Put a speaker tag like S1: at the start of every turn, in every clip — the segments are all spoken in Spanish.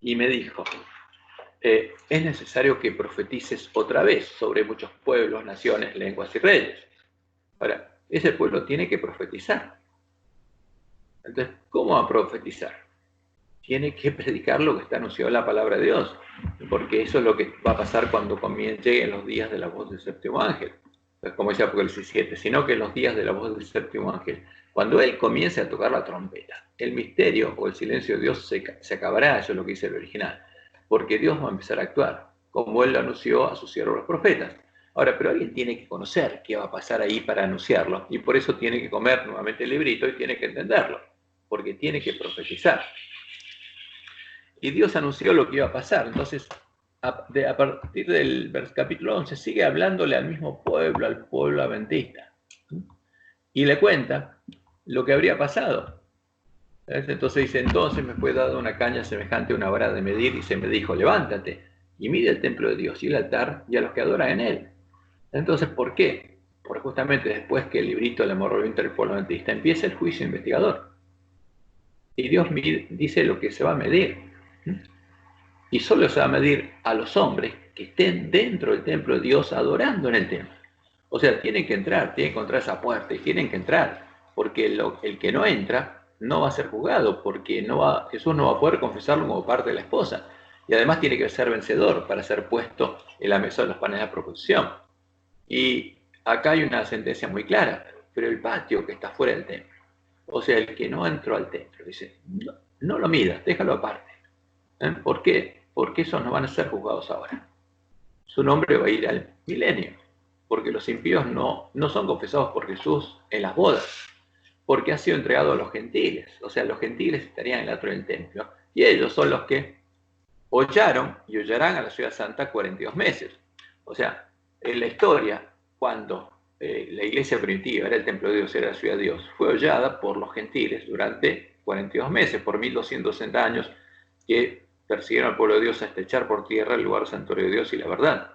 S1: y me dijo, es necesario que profetices otra vez sobre muchos pueblos, naciones, lenguas y reyes. Ahora, ese pueblo tiene que profetizar. Entonces, ¿cómo va a profetizar? Tiene que predicar lo que está anunciado en la palabra de Dios, porque eso es lo que va a pasar cuando lleguen los días de la voz del séptimo ángel. Entonces, como dice Apocalipsis 7, sino que en los días de la voz del séptimo ángel, cuando él comience a tocar la trompeta, el misterio o el silencio de Dios se acabará, eso es lo que dice el original, porque Dios va a empezar a actuar, como él lo anunció a sus siervos los profetas. Ahora, pero alguien tiene que conocer qué va a pasar ahí para anunciarlo, y por eso tiene que comer nuevamente el librito y tiene que entenderlo, porque tiene que profetizar. Y Dios anunció lo que iba a pasar. Entonces, a partir del capítulo 11, sigue hablándole al mismo pueblo, al pueblo adventista. Y le cuenta lo que habría pasado. Entonces dice, entonces me fue dada una caña semejante a una vara de medir y se me dijo, levántate y mide el templo de Dios y el altar y a los que adoran en él. Entonces, ¿por qué? Porque justamente después que el librito del amor entre el pueblo adventista empieza el juicio investigador. Y Dios dice lo que se va a medir. Y solo se va a medir a los hombres que estén dentro del templo de Dios adorando en el templo. O sea, tienen que entrar, tienen que encontrar esa puerta y tienen que entrar, porque el que no entra no va a ser juzgado, porque Jesús no va a poder confesarlo como parte de la esposa. Y además tiene que ser vencedor para ser puesto en la mesa de los panes de la proposición. Y acá hay una sentencia muy clara, pero el patio que está fuera del templo, o sea, el que no entró al templo, dice, no lo midas, déjalo aparte. ¿Por qué? Porque esos no van a ser juzgados ahora. Su nombre va a ir al milenio, porque los impíos no son confesados por Jesús en las bodas, porque ha sido entregado a los gentiles. O sea, los gentiles estarían en el atrio del templo, y ellos son los que hollaron y hollarán a la ciudad santa 42 meses. O sea, en la historia, cuando la iglesia primitiva era el templo de Dios, era la ciudad de Dios, fue hollada por los gentiles durante 42 meses, por 1260 años, que persiguieron al pueblo de Dios hasta echar por tierra el lugar santuario de Dios y la verdad.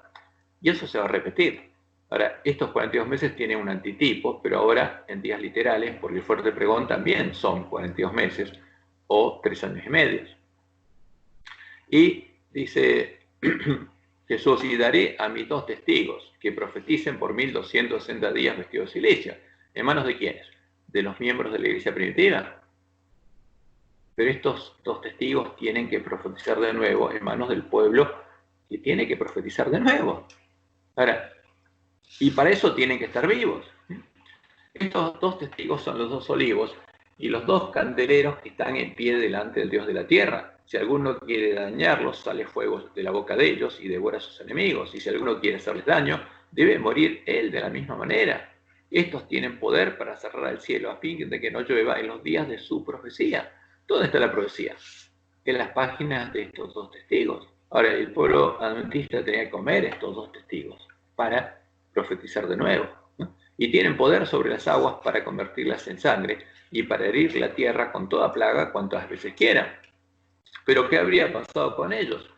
S1: Y eso se va a repetir. Ahora, estos 42 meses tienen un antitipo, pero ahora en días literales, porque el fuerte pregón también son 42 meses o 3 años y medio. Y dice Jesús, y daré a mis 2 testigos que profeticen por 1260 días vestidos de silicio. ¿En manos de quiénes? De los miembros de la iglesia primitiva. Pero estos 2 testigos tienen que profetizar de nuevo en manos del pueblo que tiene que profetizar de nuevo. Ahora, y para eso tienen que estar vivos. Estos 2 testigos son los 2 olivos y los 2 candeleros que están en pie delante del Dios de la tierra. Si alguno quiere dañarlos, sale fuego de la boca de ellos y devora a sus enemigos. Y si alguno quiere hacerles daño, debe morir él de la misma manera. Estos tienen poder para cerrar el cielo a fin de que no llueva en los días de su profecía. ¿Dónde está la profecía? En las páginas de estos 2 testigos. Ahora, el pueblo adventista tenía que comer estos 2 testigos para profetizar de nuevo. Y tienen poder sobre las aguas para convertirlas en sangre y para herir la tierra con toda plaga cuantas veces quieran. Pero ¿qué habría pasado con ellos?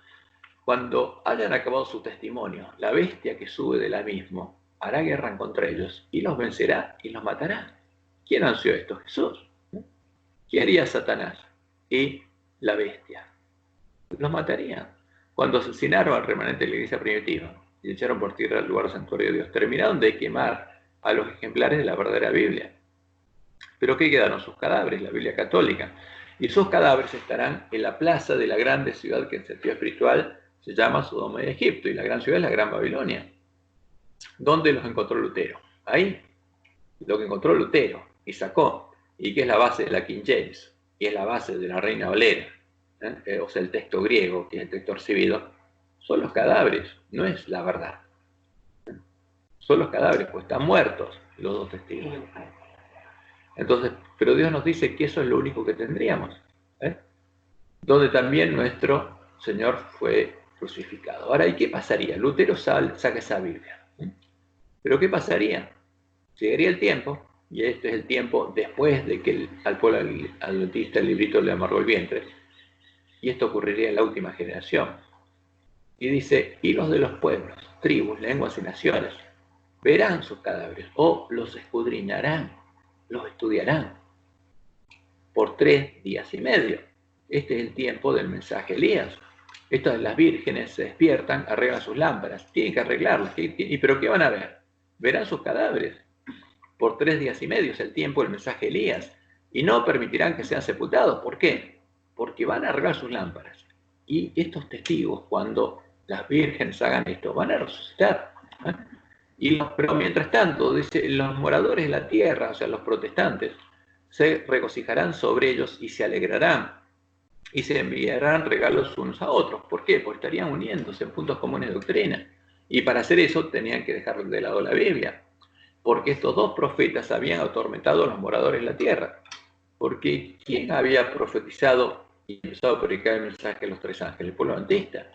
S1: Cuando hayan acabado su testimonio, la bestia que sube del abismo hará guerra contra ellos y los vencerá y los matará. ¿Quién anunció esto? Jesús. ¿Qué haría Satanás? Y la bestia. Los matarían. Cuando asesinaron al remanente de la iglesia primitiva y echaron por tierra el lugar santuario de Dios, terminaron de quemar a los ejemplares de la verdadera Biblia. ¿Pero qué quedaron? Sus cadáveres, la Biblia católica. Y sus cadáveres estarán en la plaza de la grande ciudad que en sentido espiritual se llama Sodoma de Egipto, y la gran ciudad es la Gran Babilonia. ¿Dónde los encontró Lutero? Ahí, lo que encontró Lutero y sacó, y que es la base de la King James, y es la base de la Reina Valera, o sea, el texto griego, que es el texto recibido, son los cadáveres, no es la verdad. Son los cadáveres, pues están muertos los 2 testigos. Entonces, pero Dios nos dice que eso es lo único que tendríamos, donde también nuestro Señor fue crucificado. Ahora, ¿y qué pasaría? Lutero saca esa Biblia. ¿Pero qué pasaría? Llegaría el tiempo, y este es el tiempo después de que al pueblo adventista el librito le amargó el vientre, y esto ocurriría en la última generación. Y dice, y los de los pueblos, tribus, lenguas y naciones, verán sus cadáveres, o los escudriñarán, los estudiarán, por 3 días y medio. este es el tiempo del mensaje Elías. Estas de las vírgenes se despiertan, arreglan sus lámparas, tienen que arreglarlas. ¿Pero qué van a ver? Verán sus cadáveres. Por 3 días y medio es el tiempo del mensaje Elías. Y no permitirán que sean sepultados. ¿Por qué? Porque van a arreglar sus lámparas. Y estos testigos, cuando las vírgenes hagan esto, van a resucitar. Pero mientras tanto, dice, los moradores de la tierra, o sea, los protestantes, se regocijarán sobre ellos y se alegrarán y se enviarán regalos unos a otros. ¿Por qué? Porque estarían uniéndose en puntos comunes de doctrina. Y para hacer eso tenían que dejar de lado la Biblia. Porque estos dos profetas habían atormentado a los moradores de la tierra. Porque ¿quién había profetizado y empezado a predicar el mensaje de los 3 ángeles? El pueblo adventista.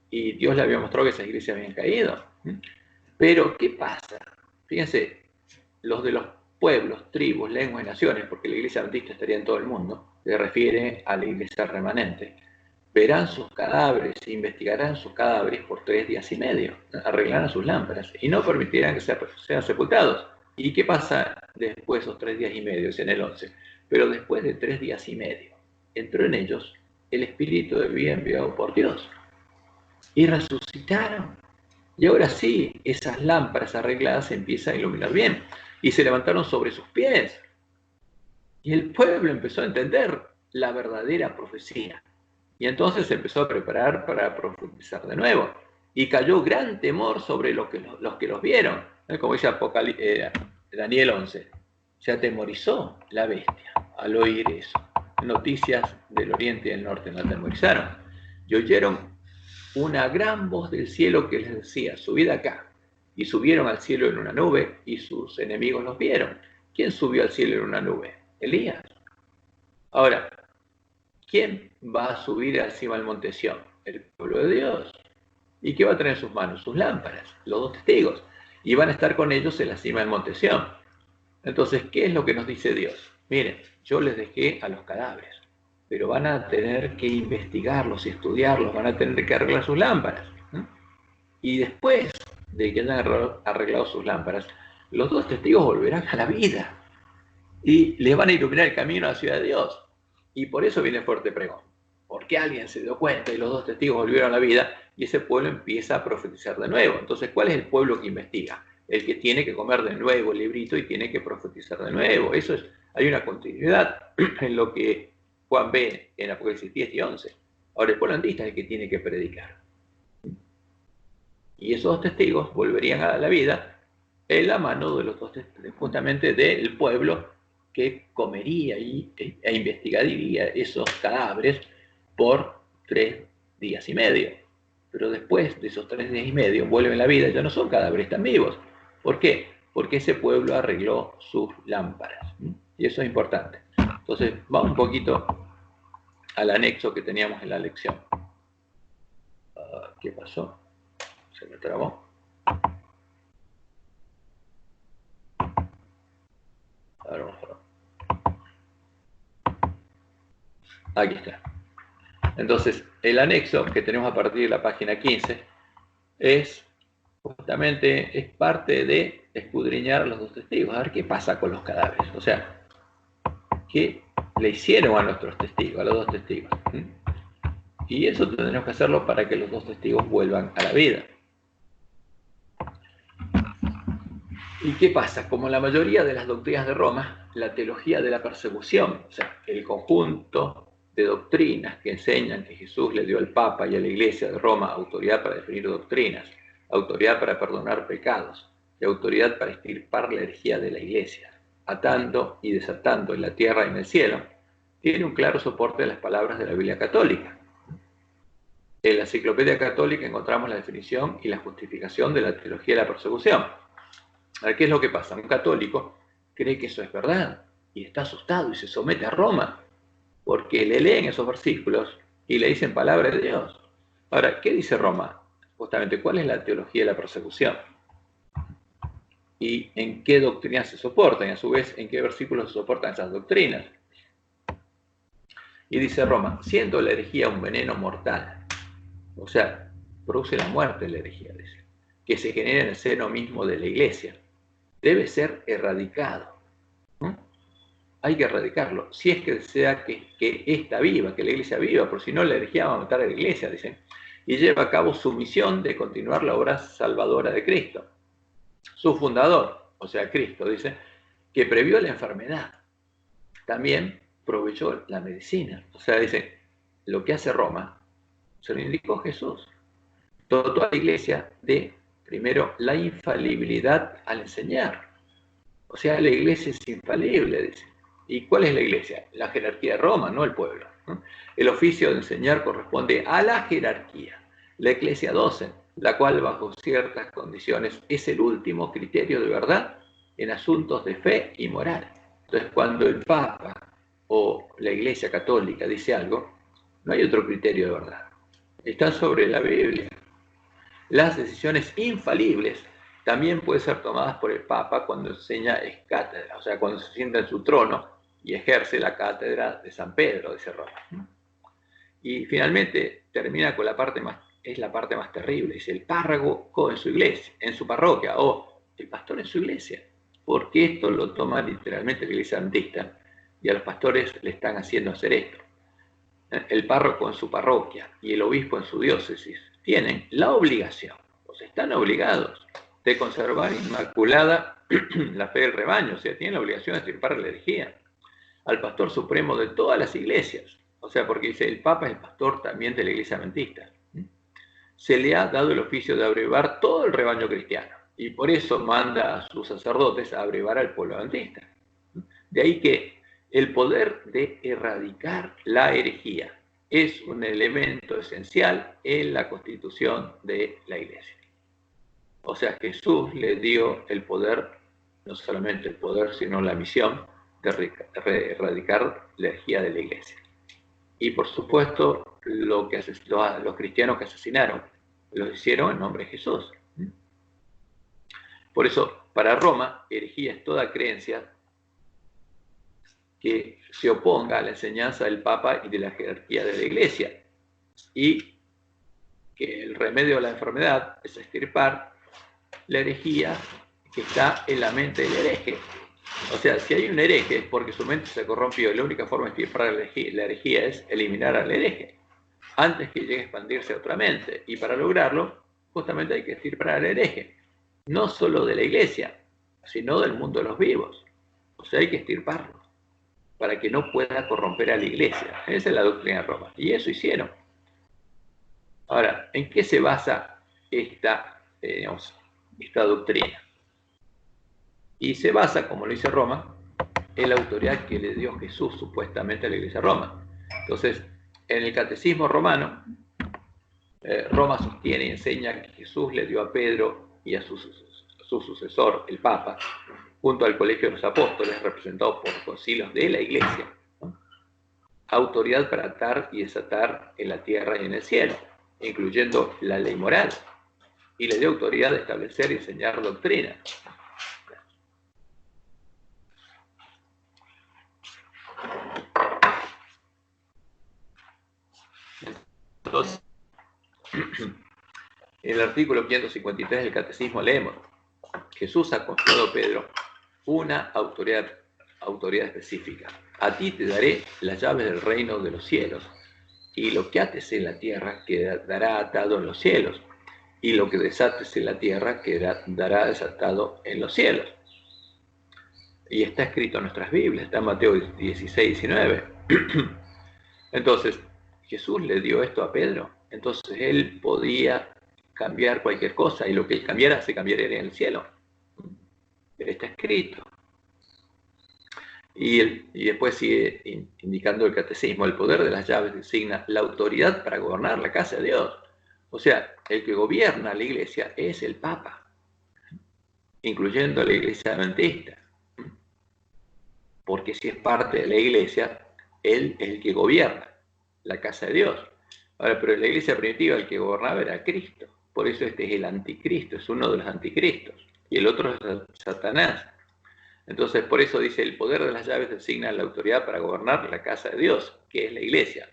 S1: Y Dios le había mostrado que esas iglesias habían caído. Pero, ¿qué pasa? Fíjense, los de los pueblos, tribus, lenguas y naciones, porque la iglesia adventista estaría en todo el mundo, se refiere a la iglesia remanente, verán sus cadáveres e investigarán sus cadáveres por 3 días y medio, arreglarán sus lámparas y no permitirán que sean sepultados. ¿Y qué pasa después de esos 3 días y medio? Es en el 11. Pero después de 3 días y medio, entró en ellos el Espíritu de vida enviado por Dios. Y resucitaron. Y ahora sí, esas lámparas arregladas se empiezan a iluminar bien. Y se levantaron sobre sus pies. Y el pueblo empezó a entender la verdadera profecía. Y entonces se empezó a preparar para profetizar de nuevo. Y cayó gran temor sobre los que los vieron. Como dice Daniel 11. Se atemorizó la bestia al oír eso. Noticias del oriente y del norte la atemorizaron. Y oyeron una gran voz del cielo que les decía, subid acá. Y subieron al cielo en una nube y sus enemigos los vieron. ¿Quién subió al cielo en una nube? Elías. Ahora, ¿quién va a subir encima del monte Sión? El pueblo de Dios. ¿Y qué va a tener en sus manos? Sus lámparas, los 2 testigos. Y van a estar con ellos en la cima del monte Sión. Entonces, ¿qué es lo que nos dice Dios? Miren, yo les dejé a los cadáveres, pero van a tener que investigarlos y estudiarlos, van a tener que arreglar sus lámparas. Y después de que hayan arreglado sus lámparas, los 2 testigos volverán a la vida y les van a iluminar el camino a la ciudad de Dios. Y por eso viene el fuerte pregón. Porque alguien se dio cuenta y los 2 testigos volvieron a la vida y ese pueblo empieza a profetizar de nuevo. Entonces, ¿cuál es el pueblo que investiga? El que tiene que comer de nuevo el librito y tiene que profetizar de nuevo. Eso es, hay una continuidad en lo que Juan ve en Apocalipsis 10 y 11. Ahora, el pueblo adventista es el que tiene que predicar. Y esos 2 testigos volverían a la vida en la mano de los 2 testigos, justamente del pueblo que comería e investigaría esos cadáveres por 3 días y medio. Pero después de esos 3 días y medio vuelven a la vida, ya no son cadáveres, están vivos. ¿Por qué? Porque ese pueblo arregló sus lámparas. Y eso es importante. Entonces, vamos un poquito al anexo que teníamos en la lección. ¿Qué pasó? Se me trabó. Ahora vamos a ver. Aquí está. Entonces, el anexo que tenemos a partir de la página 15 es justamente es parte de escudriñar a los 2 testigos, a ver qué pasa con los cadáveres. O sea, ¿qué le hicieron a nuestros testigos, a los 2 testigos? Y eso tendremos que hacerlo para que los 2 testigos vuelvan a la vida. ¿Y qué pasa? Como en la mayoría de las doctrinas de Roma, la teología de la persecución, o sea, el conjunto de doctrinas que enseñan que Jesús le dio al Papa y a la Iglesia de Roma autoridad para definir doctrinas, autoridad para perdonar pecados y autoridad para extirpar la herejía de la Iglesia, atando y desatando en la tierra y en el cielo, tiene un claro soporte de las palabras de la Biblia católica. En la Enciclopedia Católica encontramos la definición y la justificación de la teología de la persecución. A ver, ¿qué es lo que pasa? Un católico cree que eso es verdad y está asustado y se somete a Roma porque le leen esos versículos y le dicen palabra de Dios. Ahora, ¿qué dice Roma? Justamente, ¿cuál es la teología de la persecución? ¿Y en qué doctrinas se soportan? Y a su vez, ¿en qué versículos se soportan esas doctrinas? Y dice Roma, siendo la herejía un veneno mortal, o sea, produce la muerte la herejía, dice, que se genera en el seno mismo de la Iglesia, debe ser erradicado. hay que erradicarlo, si es que desea que ésta viva, que la iglesia viva, por si no la herejía va a matar a la iglesia, dicen, y lleva a cabo su misión de continuar la obra salvadora de Cristo. Su fundador, o sea, Cristo, dice, que previó la enfermedad, también proveyó la medicina. O sea, dice, lo que hace Roma, se lo indicó Jesús. Toda la iglesia de, primero, la infalibilidad al enseñar. O sea, la iglesia es infalible, dice. ¿Y cuál es la iglesia? La jerarquía de Roma, no el pueblo. El oficio de enseñar corresponde a la jerarquía. La Iglesia docen, la cual bajo ciertas condiciones es el último criterio de verdad en asuntos de fe y moral. Entonces, cuando el Papa o la Iglesia Católica dice algo, no hay otro criterio de verdad. Están sobre la Biblia. Las decisiones infalibles también pueden ser tomadas por el Papa cuando enseña es cátedra, o sea, cuando se sienta en su trono y ejerce la cátedra de San Pedro, dice Roma. Y finalmente termina con la parte más, es la parte más terrible, dice el párroco en su iglesia, en su parroquia, o el pastor en su iglesia, porque esto lo toma literalmente la iglesia adventista, y a los pastores le están haciendo hacer esto. El párroco en su parroquia y el obispo en su diócesis tienen la obligación, o sea, están obligados de conservar inmaculada la fe del rebaño, o sea, tienen la obligación de extirpar la herejía. Al pastor supremo de todas las iglesias, o sea, porque dice, el Papa es el pastor también de la iglesia adventista. Se le ha dado el oficio de abrevar todo el rebaño cristiano, y por eso manda a sus sacerdotes a abrevar al pueblo adventista. De ahí que el poder de erradicar la herejía es un elemento esencial en la constitución de la iglesia. O sea, Jesús le dio el poder, no solamente el poder, sino la misión de erradicar la herejía de la iglesia. Y por supuesto, los cristianos que asesinaron, lo hicieron en nombre de Jesús. Por eso, para Roma, herejía es toda creencia que se oponga a la enseñanza del Papa y de la jerarquía de la iglesia. Y que el remedio a la enfermedad es extirpar la herejía que está en la mente del hereje. O sea, si hay un hereje es porque su mente se corrompió y la única forma de extirpar la herejía es eliminar al hereje antes que llegue a expandirse a otra mente. Y para lograrlo, justamente hay que extirpar al hereje. No solo de la iglesia, sino del mundo de los vivos. O sea, hay que extirparlo para que no pueda corromper a la iglesia. Esa es la doctrina de Roma. Y eso hicieron. Ahora, ¿en qué se basa esta doctrina? Y se basa, como lo dice Roma, en la autoridad que le dio Jesús supuestamente a la iglesia de Roma. Entonces, en el catecismo romano, Roma sostiene y enseña que Jesús le dio a Pedro y a su sucesor, el Papa, junto al colegio de los apóstoles, representados por concilios de la iglesia, ¿no?, autoridad para atar y desatar en la tierra y en el cielo, incluyendo la ley moral, y le dio autoridad de establecer y enseñar doctrina. Entonces, en el artículo 553 del Catecismo leemos: Jesús ha confiado a Pedro una autoridad específica. A ti te daré las llaves del reino de los cielos, y lo que ates en la tierra quedará atado en los cielos, y lo que desates en la tierra quedará desatado en los cielos. Y está escrito en nuestras Biblias, está en Mateo 16, 19. Entonces, Jesús le dio esto a Pedro, entonces él podía cambiar cualquier cosa, y lo que él cambiara se cambiaría en el cielo. Pero está escrito. Y después sigue indicando el catecismo: el poder de las llaves designa la autoridad para gobernar la casa de Dios. O sea, el que gobierna la iglesia es el Papa, incluyendo la iglesia adventista. Porque si es parte de la iglesia, él es el que gobierna la casa de Dios. Ahora, pero en la iglesia primitiva el que gobernaba era Cristo. Por eso este es el anticristo, es uno de los anticristos. Y el otro es Satanás. Entonces, por eso dice: el poder de las llaves designa la autoridad para gobernar la casa de Dios, que es la iglesia.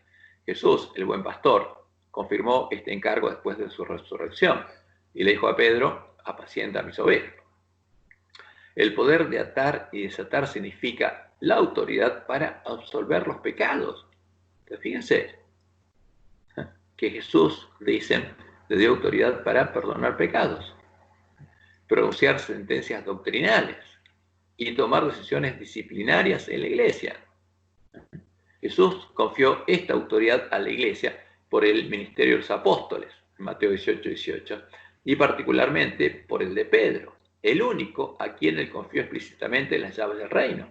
S1: Jesús, el buen pastor, confirmó este encargo después de su resurrección y le dijo a Pedro: apacienta a mis ovejas. El poder de atar y desatar significa la autoridad para absolver los pecados. Fíjense que Jesús, dicen, le dio autoridad para perdonar pecados, pronunciar sentencias doctrinales y tomar decisiones disciplinarias en la iglesia. Jesús confió esta autoridad a la iglesia por el ministerio de los apóstoles, en Mateo 18:18, y particularmente por el de Pedro, el único a quien él confió explícitamente las llaves del reino.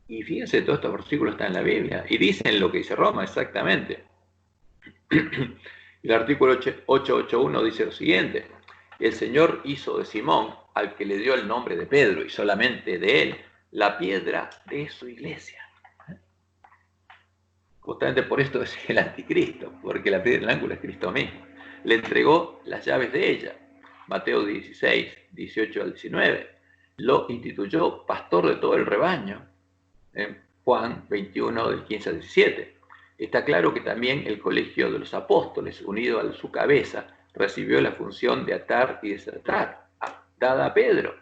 S1: Y fíjense, todos estos versículos están en la Biblia y dicen lo que dice Roma exactamente. El artículo 881 dice lo siguiente: el Señor hizo de Simón, al que le dio el nombre de Pedro y solamente de él, la piedra de su iglesia. Justamente por esto es el anticristo, porque la piedra del ángulo es Cristo mismo. Le entregó las llaves de ella. Mateo 16, 18 al 19. Lo instituyó pastor de todo el rebaño. En Juan 21, del 15 al 17. Está claro que también el colegio de los apóstoles, unido a su cabeza, recibió la función de atar y desatar, dada a Pedro.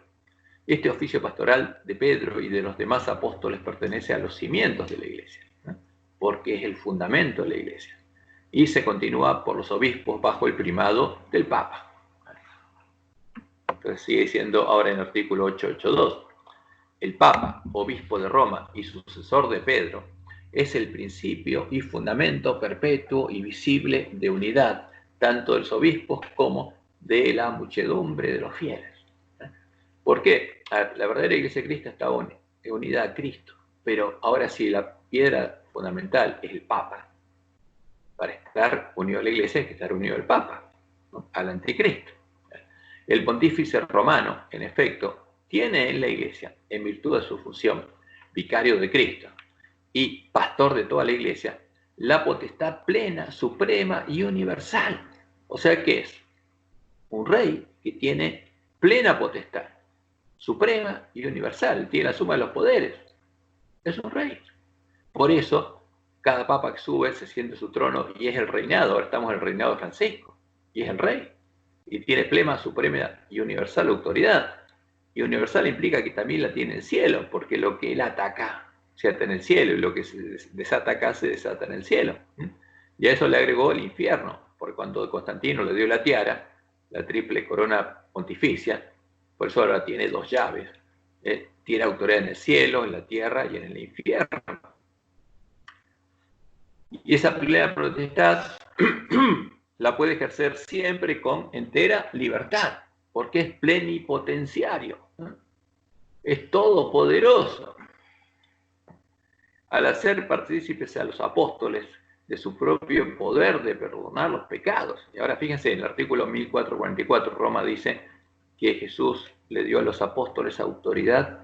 S1: Este oficio pastoral de Pedro y de los demás apóstoles pertenece a los cimientos de la iglesia, ¿no? Porque es el fundamento de la iglesia. Y se continúa por los obispos bajo el primado del Papa. Entonces sigue diciendo ahora en el artículo 882. El Papa, obispo de Roma y sucesor de Pedro, es el principio y fundamento perpetuo y visible de unidad, tanto de los obispos como de la muchedumbre de los fieles. ¿Por qué? La verdadera iglesia de Cristo está unida a Cristo, pero ahora sí, la piedra fundamental es el Papa. Para estar unido a la iglesia hay que estar unido al Papa, ¿no? Al anticristo. El pontífice romano, en efecto, tiene en la iglesia, en virtud de su función, vicario de Cristo y pastor de toda la iglesia, la potestad plena, suprema y universal. O sea, ¿qué es? Un rey que tiene plena potestad, suprema y universal, tiene la suma de los poderes. Es un rey. Por eso, cada papa que sube se siente en su trono y es el reinado. Ahora estamos en el reinado de Francisco y es el rey. Y tiene plena, suprema y universal autoridad. Y universal implica que también la tiene en el cielo, porque lo que él ataca se ata en el cielo y lo que se desata acá se desata en el cielo. Y a eso le agregó el infierno, porque cuando Constantino le dio la tiara, la triple corona pontificia, por eso ahora tiene dos llaves. Tiene autoridad en el cielo, en la tierra y en el infierno. Y esa plena potestad la puede ejercer siempre con entera libertad, porque es plenipotenciario, ¿no? Es todopoderoso. Al hacer partícipes a los apóstoles de su propio poder de perdonar los pecados. Y ahora fíjense, en el artículo 1444, Roma dice que Jesús le dio a los apóstoles autoridad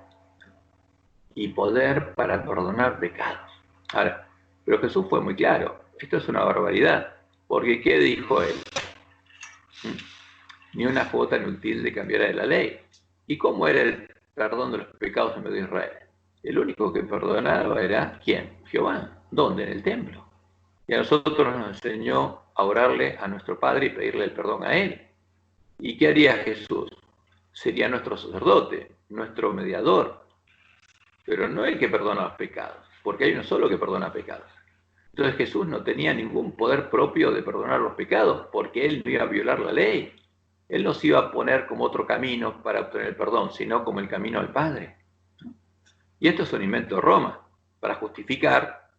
S1: y poder para perdonar pecados. Ahora, pero Jesús fue muy claro, esto es una barbaridad, porque ¿qué dijo él? Ni una jota ni un tilde cambiará de la ley. ¿Y cómo era el perdón de los pecados en medio de Israel? El único que perdonaba era ¿quién? Jehová. ¿Dónde? En el templo. Y a nosotros nos enseñó a orarle a nuestro Padre y pedirle el perdón a Él. ¿Y qué haría Jesús? Sería nuestro sacerdote, nuestro mediador, pero no el que perdona los pecados, porque hay uno solo que perdona pecados. Entonces Jesús no tenía ningún poder propio de perdonar los pecados, porque Él no iba a violar la ley. Él no se iba a poner como otro camino para obtener el perdón, sino como el camino al Padre. Y esto es un invento de Roma, para justificar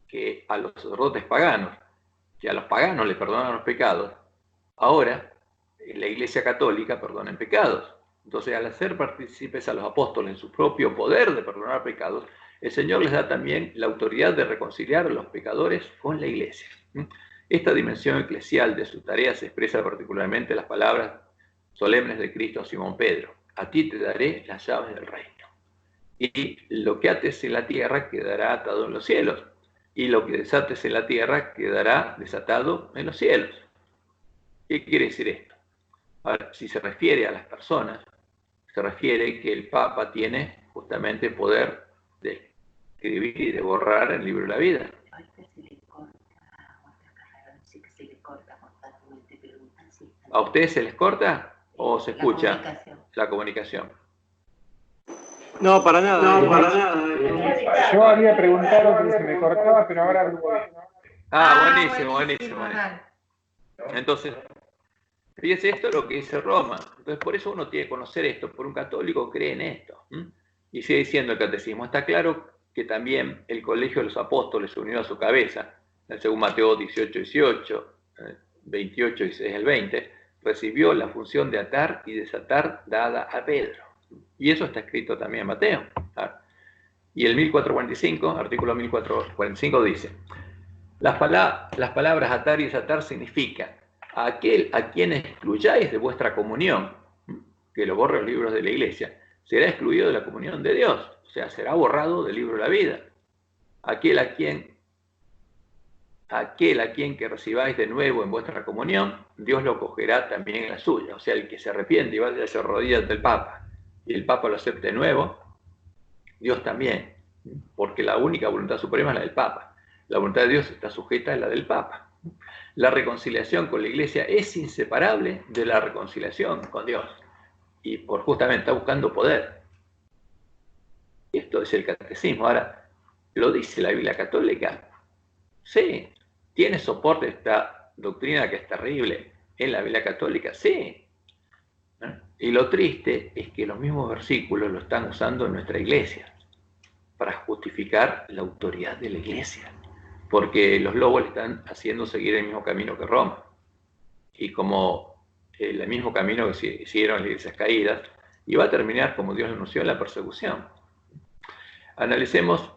S1: que a los sacerdotes paganos, que a los paganos les perdonan los pecados, ahora la Iglesia Católica perdona pecados. Entonces, al hacer partícipes a los apóstoles en su propio poder de perdonar pecados, el Señor les da también la autoridad de reconciliar a los pecadores con la Iglesia. Esta dimensión eclesial de su tarea se expresa particularmente en las palabras solemnes de Cristo a Simón Pedro: a ti te daré las llaves del reino. Y lo que ates en la tierra quedará atado en los cielos, y lo que desates en la tierra quedará desatado en los cielos. ¿Qué quiere decir esto? Ahora, si se refiere a las personas, se refiere que el Papa tiene justamente poder de escribir y de borrar el libro de la vida. ¿A ustedes se les corta o se escucha la comunicación?
S2: No, para nada.
S3: No, para nada. Yo había preguntado porque se me cortaba, pero ahora...
S1: Buenísimo, buenísimo. Entonces, fíjese, esto es lo que dice Roma. Entonces, por eso uno tiene que conocer esto, por un católico cree en esto. Y sigue diciendo el catecismo. Está claro que también el colegio de los apóstoles se unió a su cabeza, según Mateo 18, 18, 28 y 6 al 20, recibió la función de atar y desatar dada a Pedro. Y eso está escrito también en Mateo. Y el 1445, artículo 1445 dice, las palabras atar y desatar significan a aquel a quien excluyáis de vuestra comunión, que lo borre los libros de la iglesia, será excluido de la comunión de Dios, o sea, será borrado del libro de la vida. Aquel a quien que recibáis de nuevo en vuestra comunión, Dios lo cogerá también en la suya. O sea, el que se arrepiente y vaya a hacer rodillas del Papa, y el Papa lo acepte de nuevo, Dios también, porque la única voluntad suprema es la del Papa. La voluntad de Dios está sujeta a la del Papa. La reconciliación con la Iglesia es inseparable de la reconciliación con Dios. Y justamente está buscando poder. Esto es el catecismo. Ahora, ¿lo dice la Biblia católica? Sí. ¿Tiene soporte esta doctrina que es terrible en la Biblia católica? Sí. Y lo triste es que los mismos versículos lo están usando en nuestra Iglesia para justificar la autoridad de la Iglesia. Porque los lobos le están haciendo seguir el mismo camino que Roma. Y como el mismo camino que siguieron las iglesias caídas, y va a terminar como Dios lo anunció en la persecución. Analicemos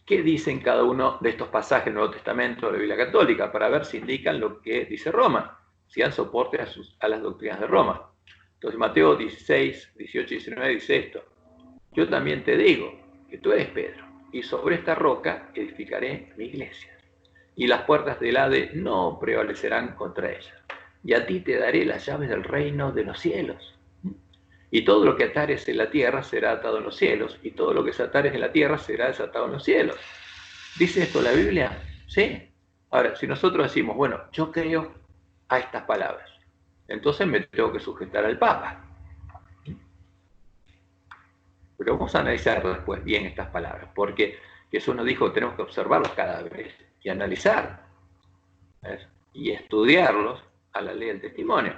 S1: qué dicen cada uno de estos pasajes del Nuevo Testamento de la Biblia Católica para ver si indican lo que dice Roma, si dan soporte a las doctrinas de Roma. Entonces Mateo 16, 18 y 19 dice esto: yo también te digo que tú eres Pedro, y sobre esta roca edificaré mi iglesia, y las puertas del Hades no prevalecerán contra ella. Y a ti te daré las llaves del reino de los cielos. Y todo lo que atares en la tierra será atado en los cielos, y todo lo que se atares en la tierra será desatado en los cielos. ¿Dice esto la Biblia? Sí. Ahora, si nosotros decimos, bueno, yo creo a estas palabras, entonces me tengo que sujetar al Papa. Pero vamos a analizar después bien estas palabras, porque Jesús nos dijo que tenemos que observarlos cada vez y analizar y estudiarlos a la ley del testimonio.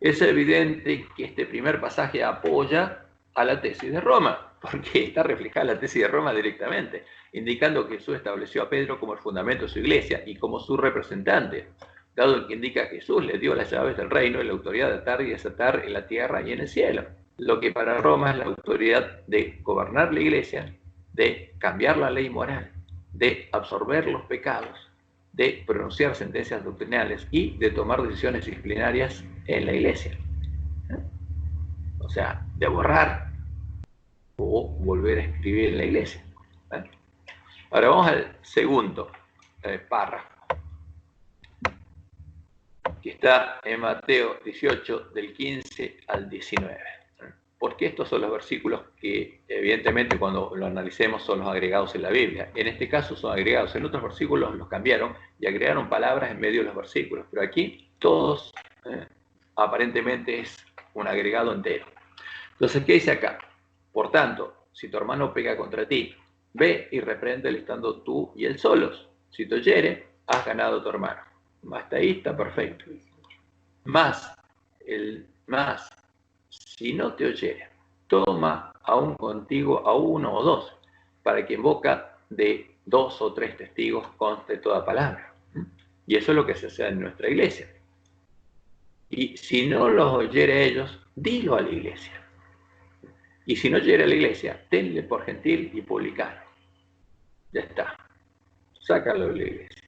S1: Es evidente que este primer pasaje apoya a la tesis de Roma, porque está reflejada la tesis de Roma directamente, indicando que Jesús estableció a Pedro como el fundamento de su iglesia y como su representante, dado que indica que Jesús le dio las llaves del reino y la autoridad de atar y desatar en la tierra y en el cielo, lo que para Roma es la autoridad de gobernar la iglesia, de cambiar la ley moral, de absorber los pecados, de pronunciar sentencias doctrinales y de tomar decisiones disciplinarias en la iglesia. O sea, de borrar o volver a escribir en la iglesia. Ahora vamos al segundo párrafo, que está en Mateo 18, del 15 al 19. Porque estos son los versículos que, evidentemente, cuando lo analicemos, son los agregados en la Biblia. En este caso son agregados. En otros versículos los cambiaron y agregaron palabras en medio de los versículos. Pero aquí todos, aparentemente, es un agregado entero. Entonces, ¿qué dice acá? Por tanto, si tu hermano pega contra ti, ve y repréndele estando tú y él solos. Si te oyere, has ganado a tu hermano. Hasta ahí está perfecto. Más, si no te oyere, toma aún contigo a uno o dos, para que en boca de 2 o 3 testigos conste toda palabra. Y eso es lo que se hace en nuestra iglesia. Y si no los oyere a ellos, dilo a la iglesia. Y si no oyere a la iglesia, tenle por gentil y publicano. Ya está. Sácalo de la iglesia.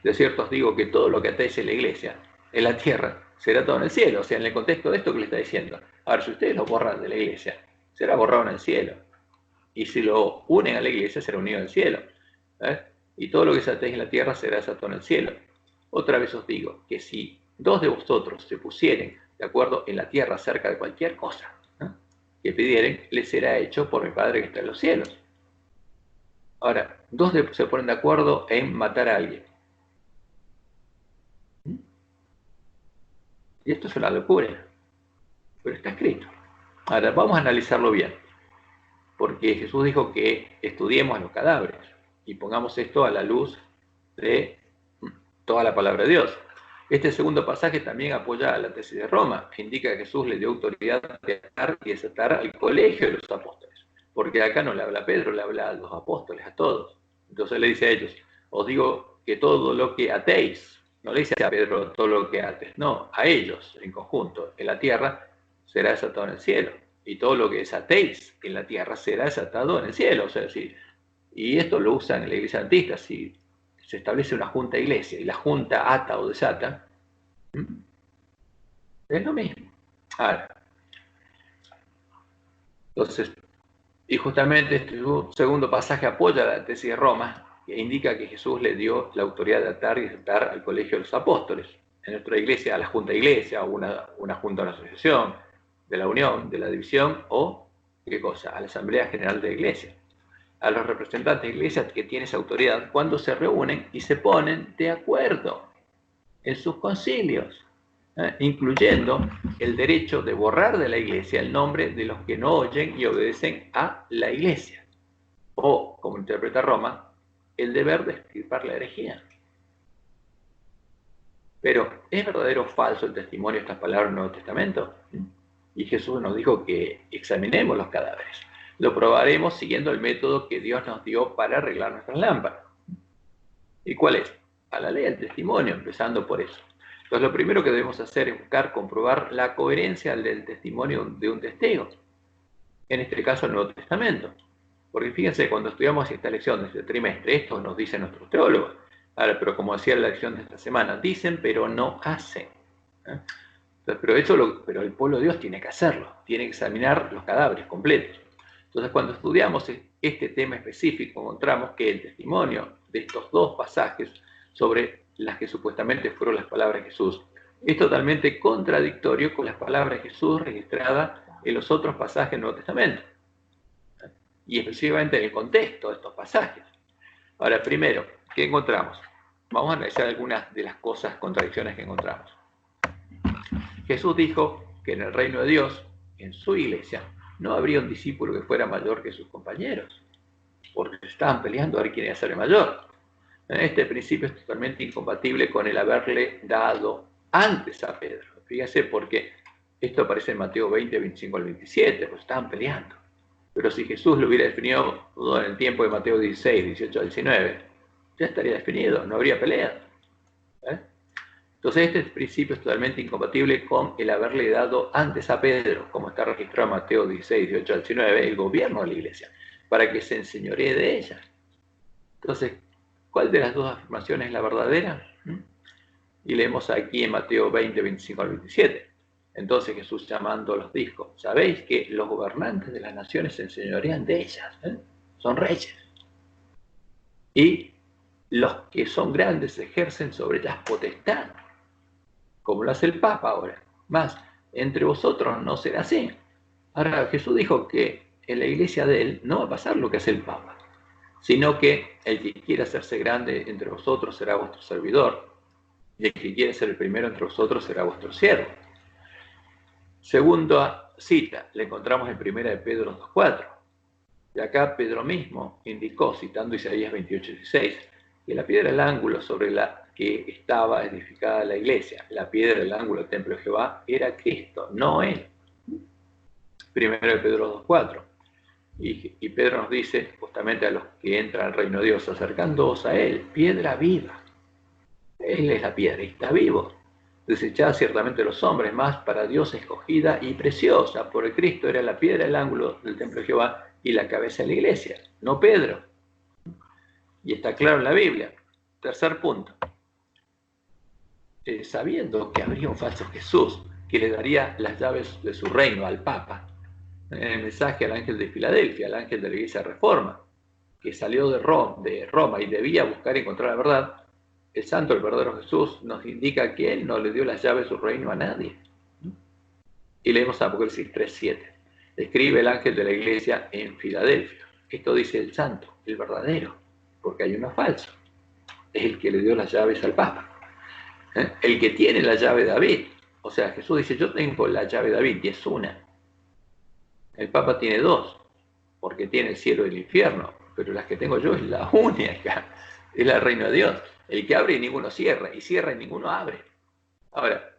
S1: De cierto os digo que todo lo que atéis en la iglesia, en la tierra, será todo en el cielo. O sea, en el contexto de esto que le está diciendo. Ahora, si ustedes lo borran de la iglesia, será borrado en el cielo. Y si lo unen a la iglesia, será unido en el cielo. Y todo lo que se atéis en la tierra será desatado en el cielo. Otra vez os digo que si 2 de vosotros se pusieren de acuerdo en la tierra acerca de cualquier cosa que pidieren, les será hecho por mi Padre que está en los cielos. Ahora, 2 se ponen de acuerdo en matar a alguien. Y esto es una locura, pero está escrito. Ahora, vamos a analizarlo bien. porque Jesús dijo que estudiemos a los cadáveres y pongamos esto a la luz de toda la palabra de Dios. Este segundo pasaje también apoya a la tesis de Roma, que indica que Jesús le dio autoridad de atar y desatar al colegio de los apóstoles, porque acá no le habla a Pedro, le habla a los apóstoles, a todos. Entonces le dice a ellos, os digo que todo lo que atéis, no le dice a Pedro todo lo que ates, no, a ellos en conjunto, en la tierra, será desatado en el cielo, y todo lo que desatéis en la tierra será desatado en el cielo. O sea, sí, y esto lo usan en la iglesia adventista. Si se establece una junta de iglesia y la junta ata o desata, es lo mismo. Ahora, entonces, y justamente este segundo pasaje apoya la tesis de Roma, que indica que Jesús le dio la autoridad de atar y desatar al colegio de los apóstoles. En nuestra iglesia, a la junta de iglesia, o una junta de una asociación, de la unión, de la división, o, ¿qué cosa?, a la asamblea general de la iglesia. A los representantes de la iglesia que tienen esa autoridad cuando se reúnen y se ponen de acuerdo en sus concilios, incluyendo el derecho de borrar de la iglesia el nombre de los que no oyen y obedecen a la iglesia, o, como interpreta Roma, el deber de extirpar la herejía. Pero, ¿es verdadero o falso el testimonio de estas palabras del Nuevo Testamento? Y Jesús nos dijo que examinemos los cadáveres. Lo probaremos siguiendo el método que Dios nos dio para arreglar nuestras lámparas. ¿Y cuál es? A la ley del testimonio, empezando por eso. Entonces, lo primero que debemos hacer es buscar comprobar la coherencia del testimonio de un testigo. En este caso, el Nuevo Testamento. Porque fíjense, cuando estudiamos esta lección de este trimestre, esto nos dicen nuestros teólogos. Ahora, pero como decía la lección de esta semana, dicen pero no hacen. Entonces, pero el pueblo de Dios tiene que hacerlo, tiene que examinar los cadáveres completos. Entonces, cuando estudiamos este tema específico, encontramos que el testimonio de estos dos pasajes sobre las que supuestamente fueron las palabras de Jesús es totalmente contradictorio con las palabras de Jesús registradas en los otros pasajes del Nuevo Testamento, y específicamente en el contexto de estos pasajes. Ahora, primero, ¿qué encontramos? Vamos a analizar algunas de las contradicciones que encontramos. Jesús dijo que en el reino de Dios, en su iglesia, no habría un discípulo que fuera mayor que sus compañeros, porque estaban peleando a ver quién iba a ser el mayor. Este principio es totalmente incompatible con el haberle dado antes a Pedro. Fíjense, porque esto aparece en Mateo 20, 25 al 27, pues estaban peleando. Pero si Jesús lo hubiera definido en el tiempo de Mateo 16, 18 al 19, ya estaría definido, no habría pelea. Entonces este principio es totalmente incompatible con el haberle dado antes a Pedro, como está registrado en Mateo 16, 18 al 19, el gobierno de la iglesia, para que se enseñoree de ella. Entonces, ¿cuál de las dos afirmaciones es la verdadera? Y leemos aquí en Mateo 20, 25 al 27. Entonces Jesús llamándolos dijo, ¿sabéis que los gobernantes de las naciones se enseñorean de ellas? Son reyes. Y los que son grandes ejercen sobre ellas potestad, como lo hace el Papa ahora. Más, entre vosotros no será así. Ahora, Jesús dijo que en la iglesia de él no va a pasar lo que hace el Papa, sino que el que quiera hacerse grande entre vosotros será vuestro servidor, y el que quiera ser el primero entre vosotros será vuestro siervo. Segunda cita, la encontramos en 1 de Pedro 2:4. Y acá Pedro mismo indicó, citando Isaías 28:16, que la piedra del ángulo sobre la que estaba edificada la iglesia, la piedra del ángulo del templo de Jehová, era Cristo, no él. 1 de Pedro 2:4. Y Pedro nos dice, justamente a los que entran al reino de Dios, acercándoos a él, piedra viva. Él es la piedra y está vivo. Desechada ciertamente de los hombres, más para Dios escogida y preciosa. Por el Cristo era la piedra del ángulo del templo de Jehová y la cabeza de la iglesia, no Pedro. Y está claro en la Biblia. Tercer punto. Sabiendo que habría un falso Jesús que le daría las llaves de su reino al Papa, en el mensaje al ángel de Filadelfia, al ángel de la Iglesia de Reforma, que salió de Roma y debía buscar y encontrar la verdad, el santo, el verdadero Jesús, nos indica que él no le dio las llaves de su reino a nadie. Y leemos Apocalipsis 3:7. Escribe el ángel de la iglesia en Filadelfia. Esto dice el santo, el verdadero, porque hay uno falso. Es el que le dio las llaves al Papa. El que tiene la llave de David. O sea, Jesús dice, yo tengo la llave de David y es una. El Papa tiene dos. porque tiene el cielo y el infierno, pero las que tengo yo es la única, es el reino de Dios. El que abre y ninguno cierra, y cierra y ninguno abre. Ahora,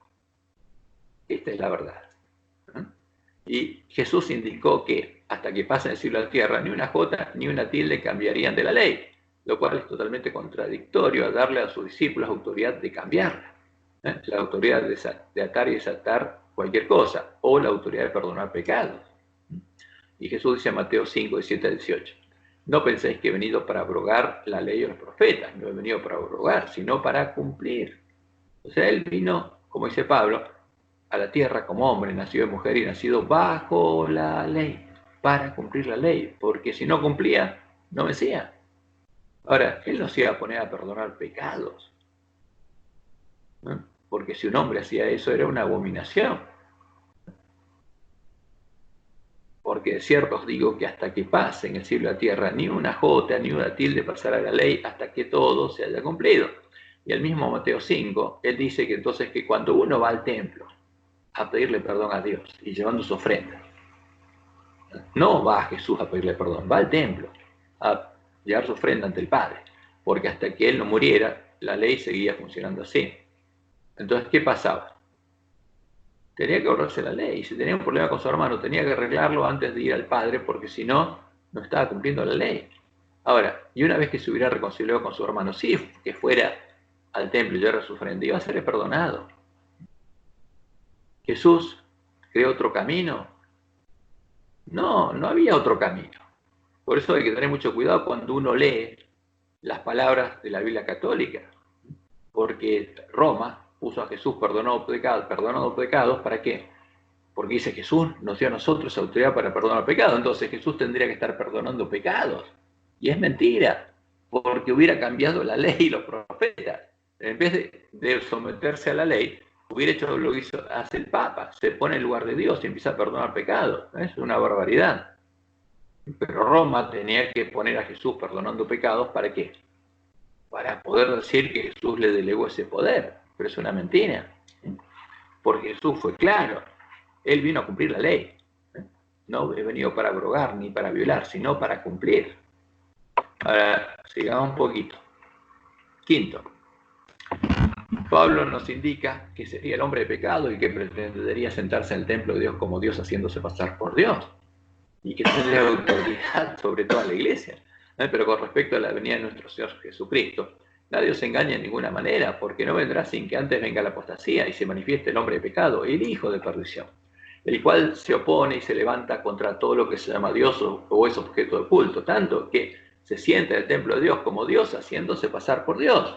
S1: esta es la verdad. Y Jesús indicó que hasta que pasen el cielo a la tierra, ni una jota ni una tilde cambiarían de la ley, lo cual es totalmente contradictorio a darle a sus discípulos autoridad de cambiarla. La autoridad de atar y desatar cualquier cosa, o la autoridad de perdonar pecados. Y Jesús dice en Mateo 5, 17 al 18, no penséis que he venido para abrogar la ley o los profetas, no he venido para abrogar, sino para cumplir. O sea, él vino, como dice Pablo, a la tierra como hombre, nacido de mujer y nacido bajo la ley, para cumplir la ley, porque si no cumplía, no vencía. Ahora, él no se iba a poner a perdonar pecados, ¿no? Porque si un hombre hacía eso era una abominación. Porque de cierto os digo que hasta que pase en el cielo y la tierra ni una jota ni una tilde pasará la ley hasta que todo se haya cumplido. Y el mismo Mateo 5, él dice que entonces que cuando uno va al templo a pedirle perdón a Dios y llevando su ofrenda, no va a Jesús a pedirle perdón, va al templo a llevar su ofrenda ante el Padre, porque hasta que él no muriera, la ley seguía funcionando así. Entonces, ¿qué pasaba? Tenía que ahorrarse la ley. Si tenía un problema con su hermano, tenía que arreglarlo antes de ir al Padre, porque si no, no estaba cumpliendo la ley. Ahora, y una vez que se hubiera reconciliado con su hermano, sí, que fuera al templo y llevara su ofrenda, iba a ser perdonado. ¿Jesús creó otro camino? No, no había otro camino. Por eso hay que tener mucho cuidado cuando uno lee las palabras de la Biblia católica, porque Roma puso a Jesús perdonando pecados, ¿para qué? Porque dice Jesús nos dio a nosotros autoridad para perdonar pecados, entonces Jesús tendría que estar perdonando pecados. Y es mentira, porque hubiera cambiado la ley y los profetas. En vez de someterse a la ley, hubiera hecho lo que hace el Papa, se pone en lugar de Dios y empieza a perdonar pecados. Es una barbaridad. Pero Roma tenía que poner a Jesús perdonando pecados, ¿para qué? Para poder decir que Jesús le delegó ese poder. Pero es una mentira. Porque Jesús fue claro. Él vino a cumplir la ley. No he venido para abrogar ni para violar, sino para cumplir. Ahora, sigamos un poquito. Quinto, Pablo nos indica que sería el hombre de pecado y que pretendería sentarse en el templo de Dios como Dios haciéndose pasar por Dios. Y que tendría autoridad sobre toda la iglesia. Pero con respecto a la venida de nuestro Señor Jesucristo, nadie os engaña en ninguna manera, porque no vendrá sin que antes venga la apostasía y se manifieste el hombre de pecado, el hijo de perdición, el cual se opone y se levanta contra todo lo que se llama Dios o es objeto de culto, tanto que se sienta en el templo de Dios como Dios haciéndose pasar por Dios.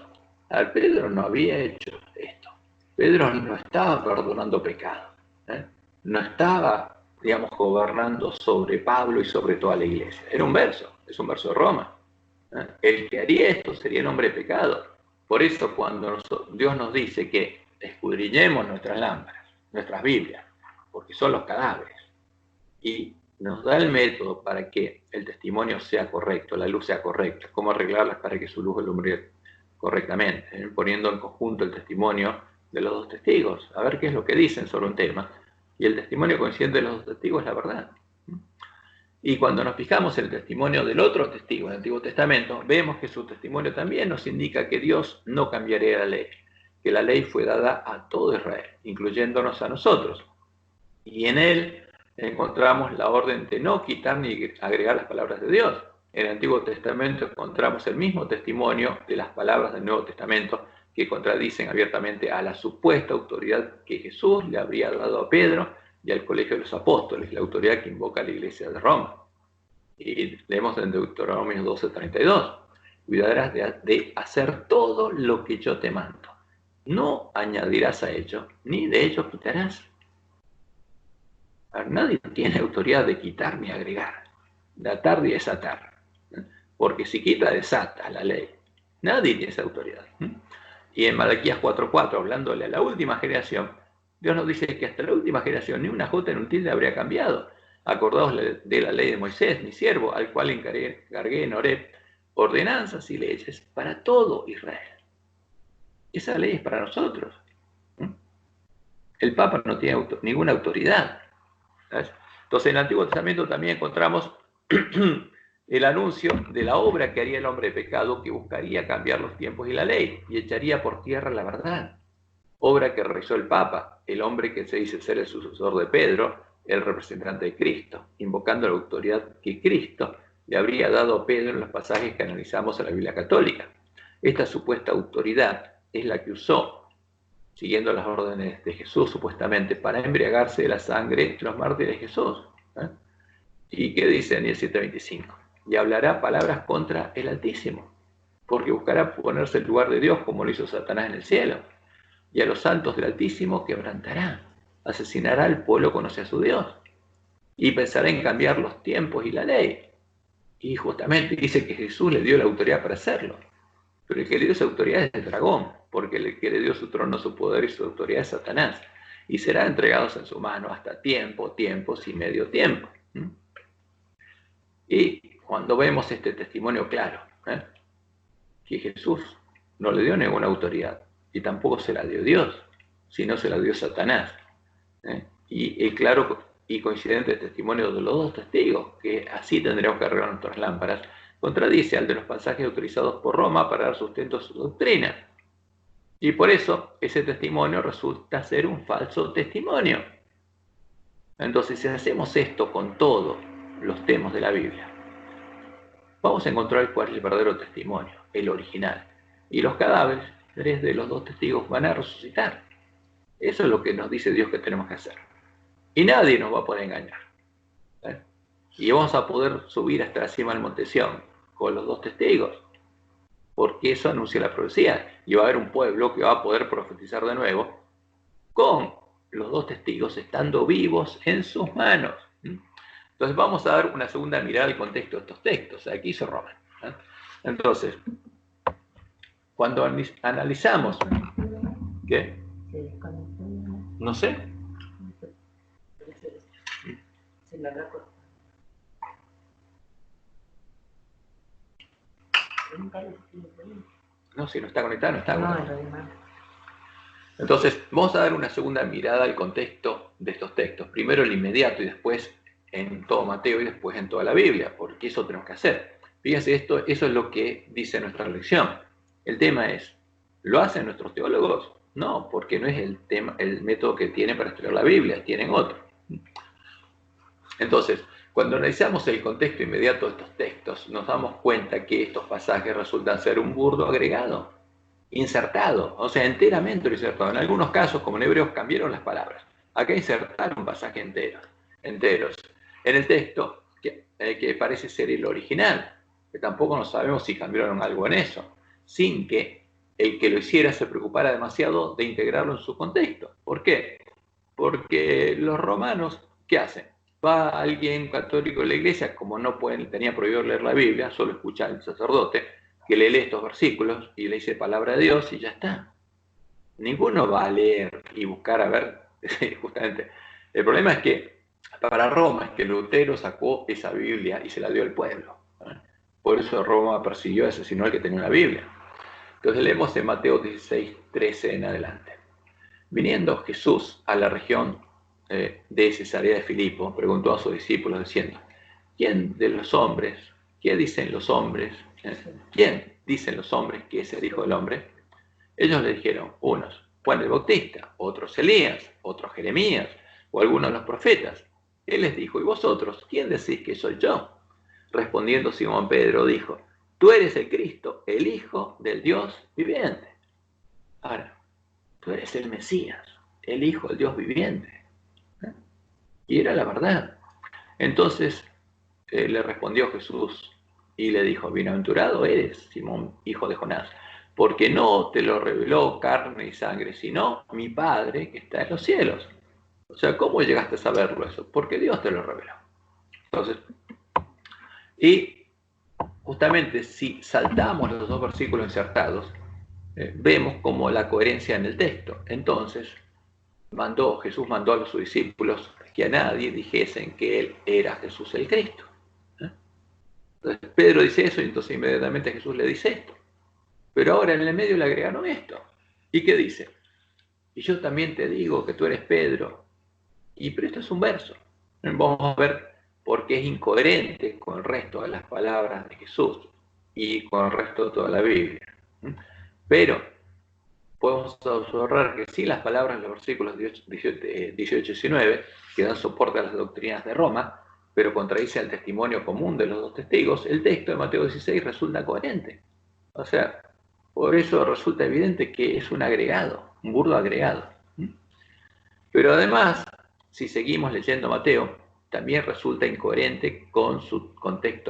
S1: A ver, Pedro no había hecho esto. Pedro no estaba perdonando pecado. No estaba, digamos, gobernando sobre Pablo y sobre toda la iglesia. Era un verso, es un verso de Roma. El que haría esto sería el hombre de pecado. Por eso cuando Dios nos dice que escudriñemos nuestras lámparas, nuestras Biblias, porque son los cadáveres, y nos da el método para que el testimonio sea correcto, la luz sea correcta, cómo arreglarlas para que su luz alumbre correctamente, poniendo en conjunto el testimonio de los dos testigos, a ver qué es lo que dicen sobre un tema, y el testimonio coincidente de los dos testigos es la verdad. Y cuando nos fijamos en el testimonio del otro testigo en el Antiguo Testamento, vemos que su testimonio también nos indica que Dios no cambiaría la ley, que la ley fue dada a todo Israel, incluyéndonos a nosotros. Y en él encontramos la orden de no quitar ni agregar las palabras de Dios. En el Antiguo Testamento encontramos el mismo testimonio de las palabras del Nuevo Testamento que contradicen abiertamente a la supuesta autoridad que Jesús le habría dado a Pedro y al Colegio de los Apóstoles, la autoridad que invoca a la Iglesia de Roma. Y leemos en Deuteronomio 12:32, cuidarás de hacer todo lo que yo te mando. No añadirás a ello, ni de ello quitarás. Nadie tiene autoridad de quitar ni agregar, de atar ni desatar. Porque si quita, desata la ley. Nadie tiene esa autoridad. Y en Malaquías 4:4, hablándole a la última generación, Dios nos dice que hasta la última generación ni una jota ni un tilde habría cambiado. Acordaos de la ley de Moisés, mi siervo, al cual encargué en Horeb ordenanzas y leyes para todo Israel. Esa ley es para nosotros. El Papa no tiene ninguna autoridad. ¿Sabes? Entonces en el Antiguo Testamento también encontramos el anuncio de la obra que haría el hombre de pecado, que buscaría cambiar los tiempos y la ley, y echaría por tierra la verdad. Obra que realizó el Papa, el hombre que se dice ser el sucesor de Pedro, el representante de Cristo, invocando la autoridad que Cristo le habría dado a Pedro en los pasajes que analizamos en la Biblia católica. Esta supuesta autoridad es la que usó, siguiendo las órdenes de Jesús supuestamente, para embriagarse de la sangre de los mártires de Jesús. ¿Y qué dice Daniel 7:25? Y hablará palabras contra el Altísimo, porque buscará ponerse en lugar de Dios como lo hizo Satanás en el cielo. Y a los santos del Altísimo quebrantará, asesinará al pueblo que conoce a su Dios, y pensará en cambiar los tiempos y la ley. Y justamente dice que Jesús le dio la autoridad para hacerlo, pero el que le dio esa autoridad es el dragón, porque el que le dio su trono, su poder y su autoridad es Satanás, y serán entregados en su mano hasta tiempos y medio tiempo. Y cuando vemos este testimonio claro, que Jesús no le dio ninguna autoridad, y tampoco se la dio Dios, sino se la dio Satanás. Y el claro y coincidente testimonio de los dos testigos, que así tendríamos que arreglar nuestras lámparas, contradice al de los pasajes autorizados por Roma para dar sustento a su doctrina. Y por eso ese testimonio resulta ser un falso testimonio. Entonces, si hacemos esto con todos los temas de la Biblia, vamos a encontrar cuál es el verdadero testimonio, el original. Y los cadáveres de los dos testigos van a resucitar. Eso es lo que nos dice Dios que tenemos que hacer. Y nadie nos va a poder engañar. Y vamos a poder subir hasta la cima del monte Sión con los dos testigos, porque eso anuncia la profecía. Y va a haber un pueblo que va a poder profetizar de nuevo con los dos testigos estando vivos en sus manos. Entonces vamos a dar una segunda mirada al contexto de estos textos. Aquí hizo Roma. Entonces, cuando analizamos... ¿Qué? No sé. No, si no está conectado, no está conectado. Entonces, vamos a dar una segunda mirada al contexto de estos textos. Primero el inmediato y después en todo Mateo y después en toda la Biblia, porque eso tenemos que hacer. Fíjense, eso es lo que dice nuestra lección. El tema es, ¿lo hacen nuestros teólogos? No, porque no es el método que tienen para estudiar la Biblia, tienen otro. Entonces, cuando analizamos el contexto inmediato de estos textos, nos damos cuenta que estos pasajes resultan ser un burdo agregado, insertado, o sea, enteramente insertado. En algunos casos, como en Hebreos, cambiaron las palabras. Acá insertaron pasajes enteros. En el texto, que parece ser el original, que tampoco no sabemos si cambiaron algo en eso, sin que el que lo hiciera se preocupara demasiado de integrarlo en su contexto. ¿Por qué? Porque los romanos, ¿qué hacen? Va alguien católico de la iglesia, como no tenía prohibido leer la Biblia, solo escucha al sacerdote, que le lee estos versículos y le dice palabra de Dios y ya está. Ninguno va a leer y buscar a ver, justamente. El problema es que para Roma es que Lutero sacó esa Biblia y se la dio al pueblo. Por eso Roma persiguió y asesinó al que tenía una Biblia. Entonces leemos en Mateo 16:13 en adelante. Viniendo Jesús a la región de Cesarea de Filipo, preguntó a sus discípulos diciendo, ¿quién dicen los hombres? ¿Quién dicen los hombres que es el Hijo del Hombre? Ellos le dijeron, unos Juan el Bautista, otros Elías, otros Jeremías, o algunos de los profetas. Él les dijo, ¿y vosotros quién decís que soy yo? Respondiendo Simón Pedro dijo, tú eres el Cristo, el Hijo del Dios viviente. Ahora, tú eres el Mesías, el Hijo del Dios viviente. Y era la verdad. Entonces le respondió Jesús y le dijo, bienaventurado eres, Simón, hijo de Jonás, porque no te lo reveló carne y sangre, sino mi Padre que está en los cielos. O sea, ¿cómo llegaste a saberlo eso? Porque Dios te lo reveló. Entonces, y justamente si saltamos los dos versículos insertados, vemos como la coherencia en el texto. Entonces, Jesús mandó a sus discípulos que a nadie dijesen que él era Jesús el Cristo. Entonces Pedro dice eso y entonces inmediatamente Jesús le dice esto. Pero ahora en el medio le agregaron esto. ¿Y qué dice? Y yo también te digo que tú eres Pedro. Pero esto es un verso. Vamos a ver porque es incoherente con el resto de las palabras de Jesús y con el resto de toda la Biblia. Pero podemos observar que sí las palabras en los versículos 18 y 19, que dan soporte a las doctrinas de Roma, pero contradice el testimonio común de los dos testigos, el texto de Mateo 16 resulta coherente. O sea, por eso resulta evidente que es un agregado, un burdo agregado. Pero además, si seguimos leyendo Mateo, también resulta incoherente con su contexto